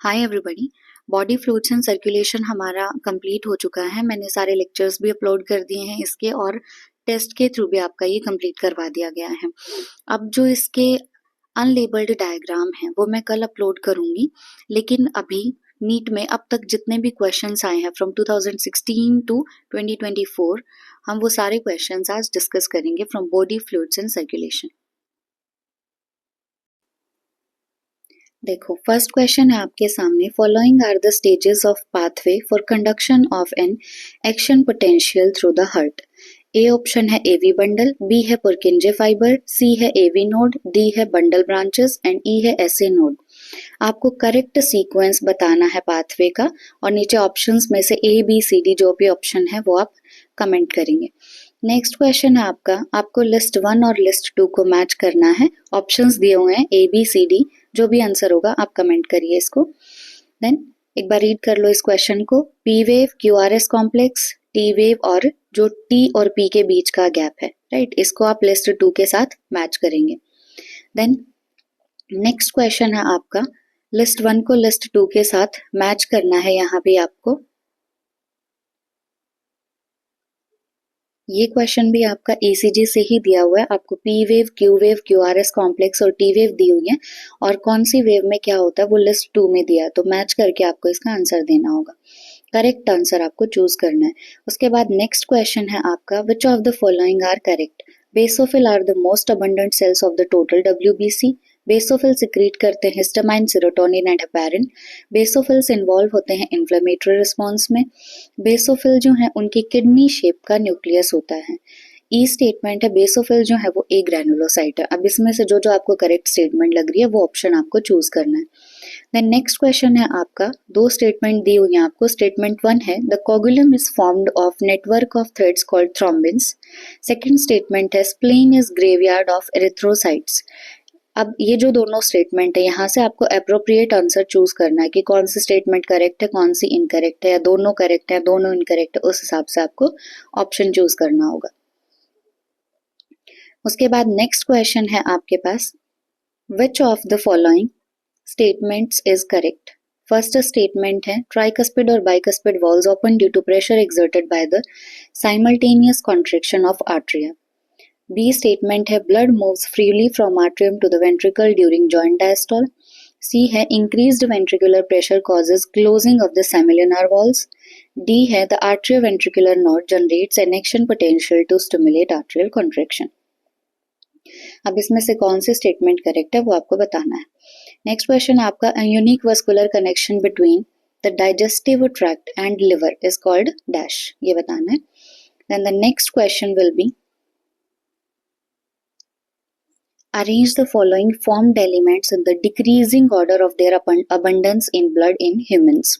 Hi everybody. Body fluids and circulation हमारा complete हो चुका है। मैंने सारे लेक्चर्स भी अपलोड कर दिए हैं इसके, और टेस्ट के थ्रू भी आपका ये कंप्लीट करवा दिया गया है। अब जो इसके अनलेबल्ड डायग्राम हैं वो मैं कल अपलोड करूंगी, लेकिन अभी नीट में अब तक जितने भी क्वेश्चंस आए हैं फ्रॉम 2016 टू 2024, हम वो सारे क्वेश्चंस आज डिस्कस करेंगे from body fluids and circulation. देखो, फर्स्ट क्वेश्चन है आपके सामने। Following are the stages of pathway for conduction of an action potential through the heart. A option है एवी बंडल, बी है पुरकिंजे फाइबर, सी है AV node, D है bundle branches and E है SA node. आपको correct sequence बताना है pathway का, और नीचे ऑप्शंस में से ए बी सी डी जो भी ऑप्शन है वो आप कमेंट करेंगे। नेक्स्ट क्वेश्चन है आपको लिस्ट 1 और लिस्ट 2 को मैच करना है। ऑप्शंस दिए हुए हैं ए बी सी डी, जो भी आंसर होगा आप कमेंट करिए इसको। देन एक बार रीड कर लो इस क्वेश्चन को। P wave, Q R S complex, T wave और जो टी और पी के बीच का गैप है, राइट, इसको आप लिस्ट 2 के साथ मैच करेंगे। देन नेक्स्ट क्वेश्चन है आपका लिस्ट 1 को लिस्ट 2 के साथ मैच करना है। यहाँ पे आपको ये क्वेश्चन भी आपका ईसीजी से ही दिया हुआ है। आपको P wave, Q R S complex और टी वेव दी हुई है, और कौन सी वेव में क्या होता है वो लिस्ट 2 में दिया है, तो मैच करके आपको इसका आंसर देना होगा। करेक्ट आंसर आपको चूज करना है। उसके बाद नेक्स्ट क्वेश्चन है आपका, which of the following are correct. Basophil are the most abundant cells of the total WBC. Basophil secrete करते हैं histamine, serotonin and heparin. Basophils involve होते हैं इन्फ्लेमेटरी रिस्पॉन्स में। बेसोफिल जो है उनकी किडनी शेप का न्यूक्लियस होता है। ई स्टेटमेंट है बेसोफिल जो है वो ए ग्रैनुलोसाइट है। अब इसमें से जो आपको करेक्ट स्टेटमेंट लग रही है वो ऑप्शन आपको चूज करना है। देन नेक्स्ट क्वेश्चन है आपका, दो स्टेटमेंट दी हुई है आपको। स्टेटमेंट 1 है the coagulum is formed of network of threads called thrombins. Second statement है spleen is graveyard of erythrocytes. अब ये जो दोनों स्टेटमेंट है, यहाँ से आपको अप्रोप्रिएट आंसर चूज करना है कि कौन सी स्टेटमेंट करेक्ट है, कौन सी इनकरेक्ट है, या दोनों करेक्ट है, दोनों इनकरेक्ट है, उस हिसाब से आपको ऑप्शन चूज करना होगा। उसके बाद नेक्स्ट क्वेश्चन है आपके पास, which of the following statements is correct. First statement है ट्राइकस्पिड और bicuspid valves open due to pressure exerted by the simultaneous contraction of atria. B statement है blood moves freely from atrium to the ventricle during joint diastole. C है increased ventricular pressure causes closing of the semilunar valves. D है the atrioventricular node generates an action potential to stimulate arterial contraction. अब इसमें से कौन सी statement correct है वो आपको बताना है। नेक्स्ट क्वेश्चन आपका, unique vascular connection between the digestive tract and liver is called dash, ये बताना है। Then the next question will be, arrange the following formed elements in the decreasing order of their abundance in blood in humans.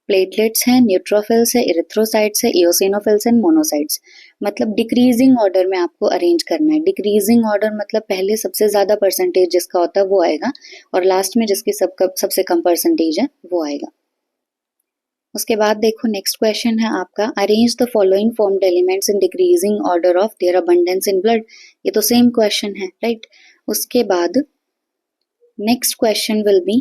Platelets हैं, neutrophils है, erythrocytes है, eosinophils and monocytes. मतलब decreasing order में आपको arrange करना है। Decreasing order मतलब पहले सबसे ज्यादा परसेंटेज जिसका होता है वो आएगा, और लास्ट में जिसकी सबसे कम परसेंटेज है वो आएगा। उसके बाद देखो नेक्स्ट क्वेश्चन है आपका, arrange the following formed elements in decreasing order of their abundance in blood. ये तो सेम क्वेश्चन है, राइट। उसके बाद नेक्स्ट क्वेश्चन विल बी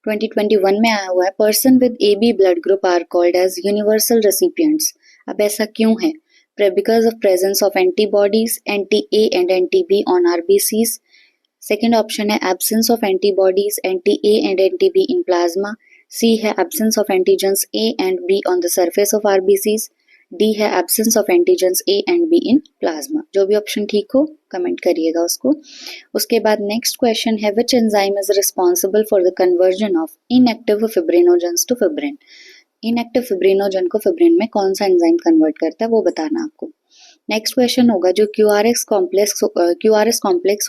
2021 में आया हुआ है, person with AB blood group are called as universal recipients. अब ऐसा क्यों है? Because of presence of antibodies anti A and anti B on RBCs। Second option है absence of antibodies anti A and anti B in plasma. C है absence of antigens A and B on the surface of RBCs। D है absence of antigens A and B in plasma. जो भी option ठीक हो comment करिएगा उसको। उसके बाद नेक्स्ट क्वेश्चन है, which enzyme is responsible for the conversion of inactive fibrinogens to fibrin. Inactive fibrinogen को फिब्रिन में कौन सा एंजाइम कन्वर्ट करता है वो बताना आपको। नेक्स्ट क्वेश्चन होगा, जो क्यूआरएस कॉम्प्लेक्स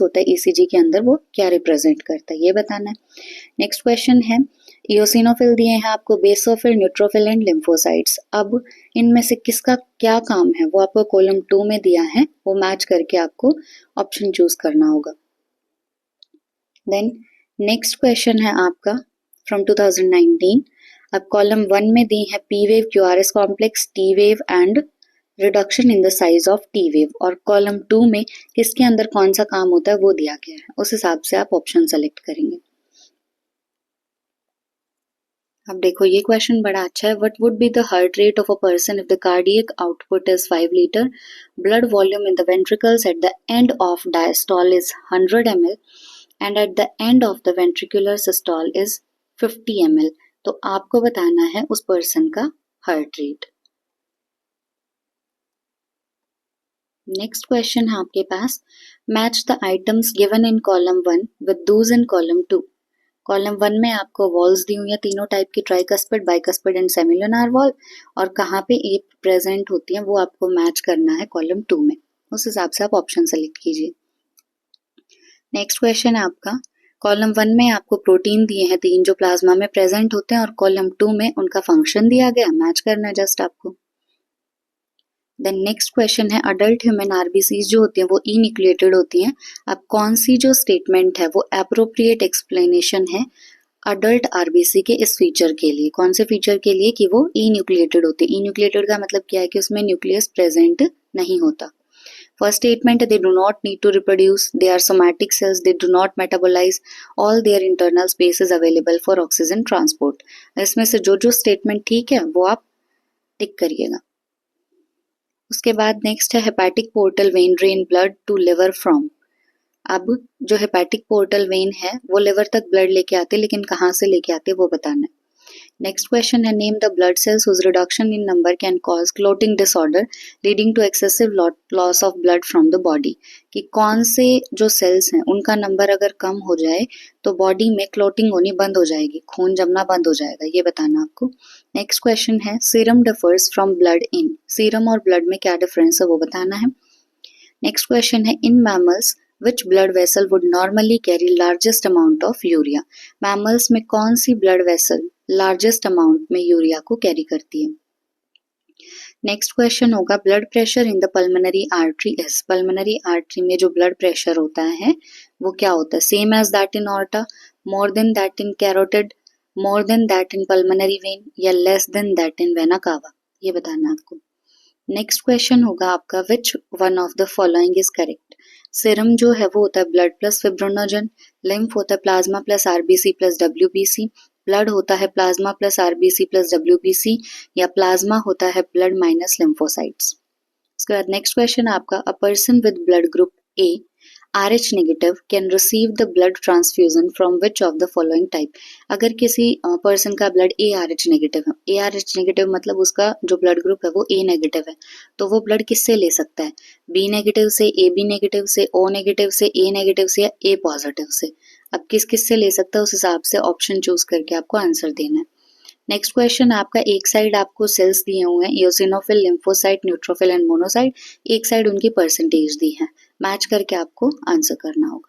होता है ईसीजी के अंदर वो क्या रिप्रेजेंट करता है, ये बताना है। नेक्स्ट क्वेश्चन है, इओसिनोफिल दिए हैं आपको, बेसोफिल, न्यूट्रोफिल एंड लिम्फोसाइट्स। अब इनमें से किसका क्या काम है वो आपको कॉलम 2 में दिया है, वो मैच करके आपको ऑप्शन चूज करना होगा। देन नेक्स्ट क्वेश्चन है आपका फ्रॉम 2019। अब कॉलम 1 में दी है P wave, QRS complex, T wave and reduction in the size of T wave, और कॉलम 2 में किसके अंदर कौन सा काम होता है वो दिया गया है। उस हिसाब से आप ऑप्शन सेलेक्ट करेंगे। अब देखो ये क्वेश्चन बड़ा अच्छा है. What would be the heart rate of a person if the cardiac output is 5 litre, blood volume in the ventricles at the end of diastole is 100 ml and at the end of the ventricular systole is 50 ml. तो आपको बताना है उस person का heart rate. Next question है आपके पास. Match the items given in column 1 with those in column 2. Column 1 में आपको वॉल्स दी हुई है तीनों टाइप की, tricuspid, bicuspid and semilunar wall, और कहाँ पे ए प्रेजेंट होती है वो आपको मैच करना है कॉलम 2 में. उस हिसाब से आप ऑप्शन सेलेक्ट कीजिए. नेक्स्ट क्वेश्चन है आपका. कॉलम 1 में आपको प्रोटीन दिए हैं 3 जो प्लाज्मा में प्रेजेंट होते हैं, और कॉलम 2 में उनका फंक्शन दिया गया, मैच करना है जस्ट आपको. देन नेक्स्ट क्वेश्चन है. अडल्ट ह्यूमन आरबीसी जो होती हैं वो ई न्यूक्लिएटेड होती हैं. अब कौन सी जो स्टेटमेंट है वो एप्रोप्रिएट एक्सप्लेनेशन है अडल्ट आरबीसी के इस फीचर के लिए? कौन से फीचर के लिए कि वो ई न्यूक्लिएटेड होती है? ई न्यूक्लिएटेड का मतलब क्या है कि उसमें न्यूक्लियस प्रेजेंट नहीं होता. First statement, they do not need to reproduce, they are somatic cells, they do not metabolise, all their internal space is available for oxygen transport. इसमें से जो जो स्टेटमेंट ठीक है वो आप टिक करिएगा. उसके बाद नेक्स्ट है hepatic portal vein drain blood to liver from. अब जो हेपेटिक पोर्टल वेन है वो लिवर तक ब्लड लेके आते, लेकिन कहाँ से लेके आते वो बताना है. नेक्स्ट क्वेश्चन है. Name the blood cells whose reduction in number can cause clotting disorder leading to excessive loss of blood from the body. कि कौन से जो सेल्स हैं उनका नंबर अगर कम हो जाए तो बॉडी में क्लोटिंग होनी बंद हो जाएगी, खून जमना बंद हो जाएगा, ये बताना आपको. नेक्स्ट क्वेश्चन है. Serum differs from blood in. Serum और ब्लड में क्या डिफरेंस है वो बताना है. नेक्स्ट क्वेश्चन है. In mammals which blood vessel would normally carry largest amount of urea. Mammals में कौन सी ब्लड वेसल लार्जेस्ट अमाउंट में यूरिया को कैरी करती है? नेक्स्ट क्वेश्चन होगा. Blood pressure in the pulmonary artery is. Pulmonary artery में जो ब्लड प्रेशर होता है वो क्या होता है? Same as that in aorta, more than that in carotid, more than that in pulmonary vein, या less than that in vena cava, ये बताना है आपको. नेक्स्ट क्वेश्चन होगा आपका. Which one of the following is correct. Serum जो है वो होता है ब्लड प्लस फिब्रोनोजन, लिम्फ होता है plasma plus RBC plus WBC, blood होता है plasma plus RBC plus WBC, या प्लाज्मा होता है ब्लड माइनस लिम्फोसाइट्स. उसके बाद नेक्स्ट क्वेश्चन आपका. A person with blood group A RH negative can receive the blood transfusion from which of the following type. अगर किसी पर्सन का blood ARH negative है, ARH नेगेटिव मतलब उसका जो ब्लड ग्रुप है वो A नेगेटिव है, तो वो ब्लड किससे ले सकता है? B नेगेटिव से, AB नेगेटिव से, O नेगेटिव से, A नेगेटिव से, या A पॉजिटिव से. अब किस किस से ले सकता है उस हिसाब से ऑप्शन चूज करके आपको आंसर देना है. नेक्स्ट क्वेश्चन आपका. एक साइड आपको सेल्स दिए हुए हैं इयोसिनोफिल, लिम्फोसाइट, न्यूट्रोफिल एंड मोनोसाइट, एक साइड उनकी परसेंटेज दी है. मैच करके आपको आंसर करना होगा.